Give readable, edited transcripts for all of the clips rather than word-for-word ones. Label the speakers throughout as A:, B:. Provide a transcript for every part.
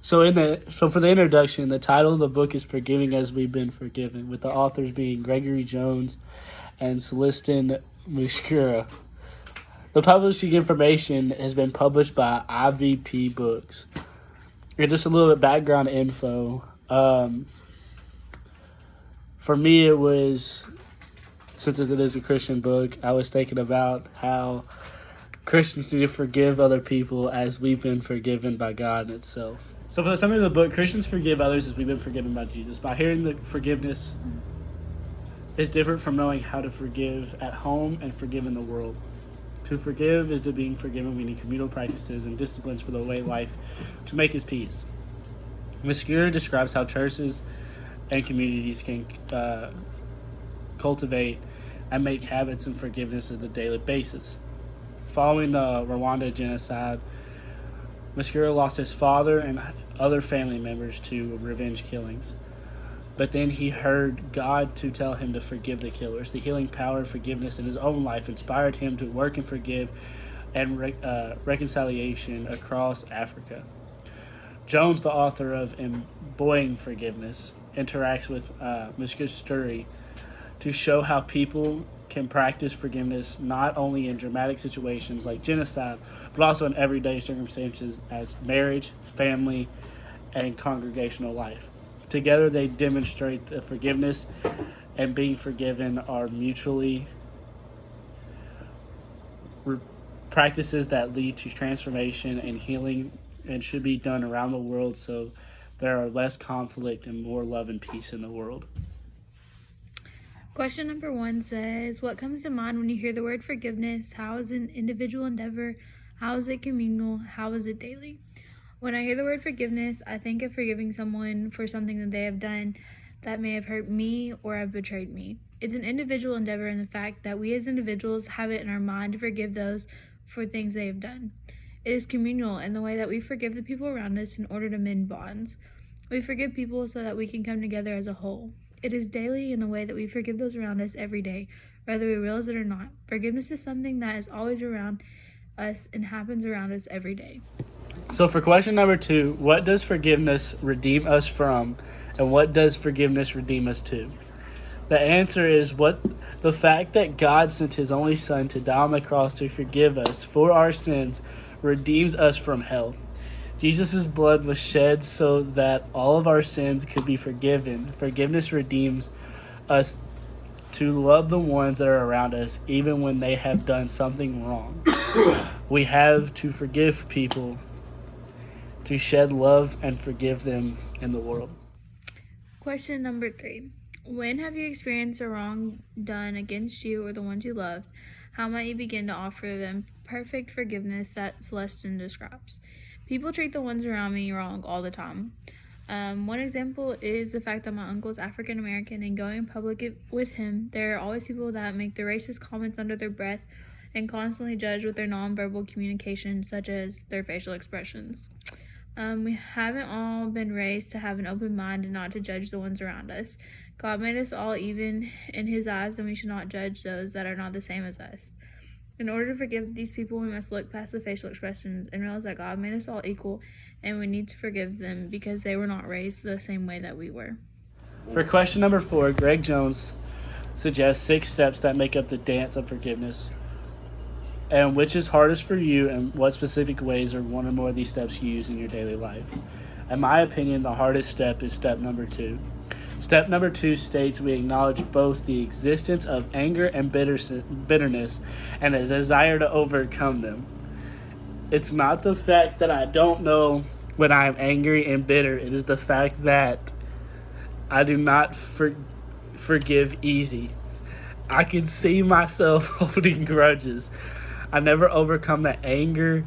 A: So for the introduction, the title of the book is "Forgiving as We've Been Forgiven," with the authors being Gregory Jones and Celestin Muskura. The publishing information has been published by IVP Books. And just a little bit of background info. For me, it was, since it is a Christian book, I was thinking about how Christians need to forgive other people as we've been forgiven by God itself. So for the summary of the book, Christians forgive others as we've been forgiven by Jesus. By hearing that forgiveness is different from knowing how to forgive at home and forgive in the world. To forgive is to being forgiven. We need communal practices and disciplines for the way life to make his peace. Muskura describes how churches and communities can cultivate and make habits and forgiveness on a daily basis. Following the Rwanda genocide, Muskura lost his father and other family members to revenge killings. But then he heard God to tell him to forgive the killers. The healing power of forgiveness in his own life inspired him to work and forgive and reconciliation across Africa. Jones, the author of Embodying Forgiveness, interacts with Muskura's story to show how people can practice forgiveness not only in dramatic situations like genocide, but also in everyday circumstances as marriage, family, and congregational life. Together, they demonstrate that forgiveness and being forgiven are mutually practices that lead to transformation and healing and should be done around the world so there are less conflict and more love and peace in the world.
B: Question number 1 says, what comes to mind when you hear the word forgiveness? How is it an individual endeavor? How is it communal? How is it daily? When I hear the word forgiveness, I think of forgiving someone for something that they have done that may have hurt me or have betrayed me. It's an individual endeavor in the fact that we as individuals have it in our mind to forgive those for things they have done. It is communal in the way that we forgive the people around us in order to mend bonds. We forgive people so that we can come together as a whole. It is daily in the way that we forgive those around us every day, whether we realize it or not. Forgiveness is something that is always around us and happens around us every day.
A: So for question number 2, what does forgiveness redeem us from, and what does forgiveness redeem us to? The answer is the fact that God sent his only son to die on the cross to forgive us for our sins redeems us from hell. Jesus' blood was shed so that all of our sins could be forgiven. Forgiveness redeems us to love the ones that are around us even when they have done something wrong. We have to forgive people to shed love and forgive them in the world.
B: Question number 3. When have you experienced a wrong done against you or the ones you loved? How might you begin to offer them perfect forgiveness that Celestin describes? People treat the ones around me wrong all the time. One example is the fact that my uncle is African American, and going in public with him, there are always people that make the racist comments under their breath and constantly judge with their nonverbal communication, such as their facial expressions. We haven't all been raised to have an open mind and not to judge the ones around us. God made us all even in his eyes, and we should not judge those that are not the same as us. In order to forgive these people, we must look past the facial expressions and realize that God made us all equal, and we need to forgive them because they were not raised the same way that we were.
A: For question number 4, Greg Jones suggests 6 steps that make up the dance of forgiveness. And which is hardest for you, and what specific ways are one or more of these steps you use in your daily life? In my opinion, the hardest step is step number 2. Step number 2 states we acknowledge both the existence of anger and bitterness and a desire to overcome them. It's not the fact that I don't know when I am angry and bitter. It is the fact that I do not forgive easy. I can see myself holding grudges. I never overcome the anger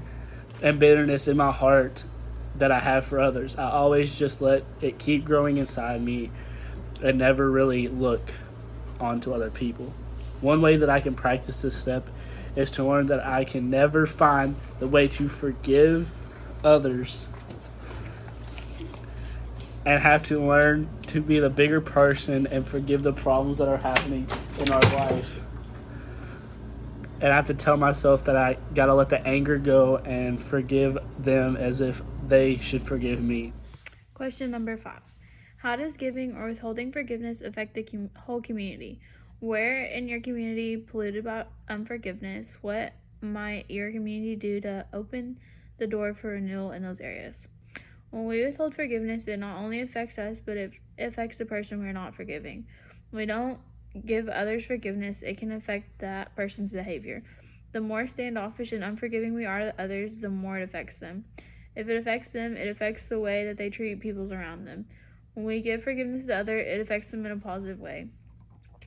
A: and bitterness in my heart that I have for others. I always just let it keep growing inside me and never really look onto other people. One way that I can practice this step is to learn that I can never find the way to forgive others and have to learn to be the bigger person and forgive the problems that are happening in our life. And I have to tell myself that I gotta let the anger go and forgive them as if they should forgive me.
B: Question number 5. How does giving or withholding forgiveness affect the whole community? Where in your community polluted by unforgiveness? What might your community do to open the door for renewal in those areas? When we withhold forgiveness, it not only affects us, but it affects the person we're not forgiving. When we don't give others forgiveness, it can affect that person's behavior. The more standoffish and unforgiving we are to others, the more it affects them. If it affects them, it affects the way that they treat people around them. When we give forgiveness to others, it affects them in a positive way.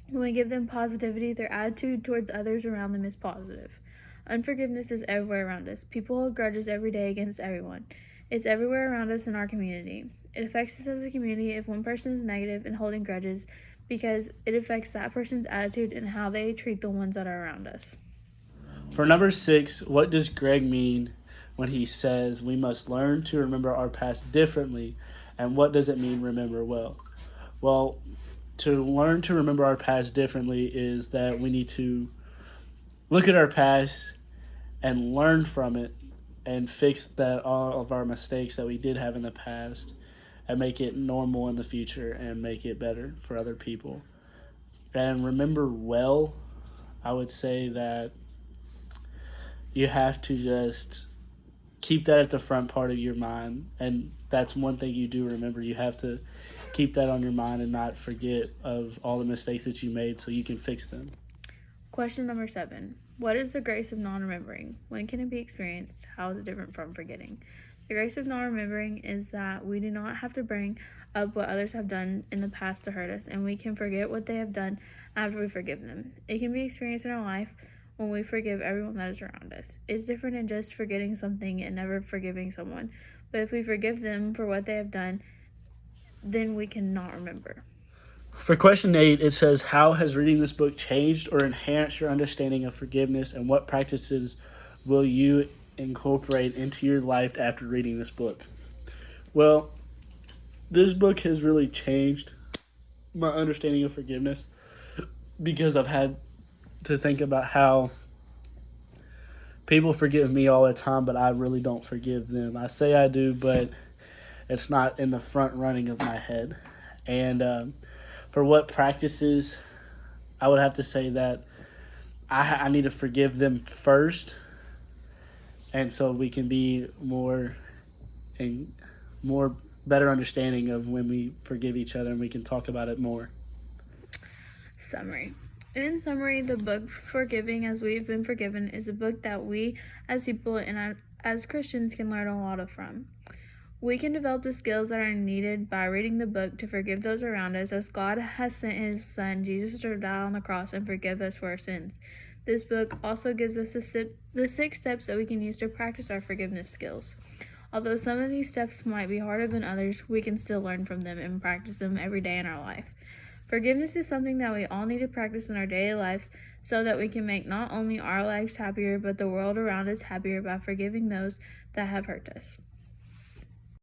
B: When we give them positivity, their attitude towards others around them is positive. Unforgiveness is everywhere around us. People hold grudges every day against everyone. It's everywhere around us in our community. It affects us as a community if one person is negative and holding grudges because it affects that person's attitude and how they treat the ones that are around us.
A: For number 6, what does Greg mean when he says we must learn to remember our past differently, and what does it mean remember well? Well, to learn to remember our past differently is that we need to look at our past and learn from it and fix that all of our mistakes that we did have in the past and make it normal in the future and make it better for other people. And remember well, I would say that you have to just keep that at the front part of your mind, and that's one thing you do remember. You have to keep that on your mind and not forget of all the mistakes that you made so you can fix them.
B: Question number 7. What is the grace of non-remembering? When can it be experienced? How is it different from forgetting? The grace of non-remembering is that we do not have to bring up what others have done in the past to hurt us, and we can forget what they have done after we forgive them. It can be experienced in our life when we forgive everyone that is around us. It's different than just forgetting something and never forgiving someone. But if we forgive them for what they have done, then we cannot remember.
A: For question 8, it says, how has reading this book changed or enhanced your understanding of forgiveness, and what practices will you incorporate into your life after reading this book? Well, this book has really changed my understanding of forgiveness because I've had to think about how people forgive me all the time, but I really don't forgive them. I say I do, but it's not in the front running of my head. And for what practices, I would have to say that I need to forgive them first, and so we can be more better understanding of when we forgive each other, and we can talk about it more.
B: Summary. In summary, the book Forgiving as We've Been Forgiven is a book that we as people and as Christians can learn a lot from. We can develop the skills that are needed by reading the book to forgive those around us, as God has sent his Son, Jesus, to die on the cross and forgive us for our sins. This book also gives us the 6 steps that we can use to practice our forgiveness skills. Although some of these steps might be harder than others, we can still learn from them and practice them every day in our life. Forgiveness is something that we all need to practice in our daily lives so that we can make not only our lives happier, but the world around us happier by forgiving those that have hurt us.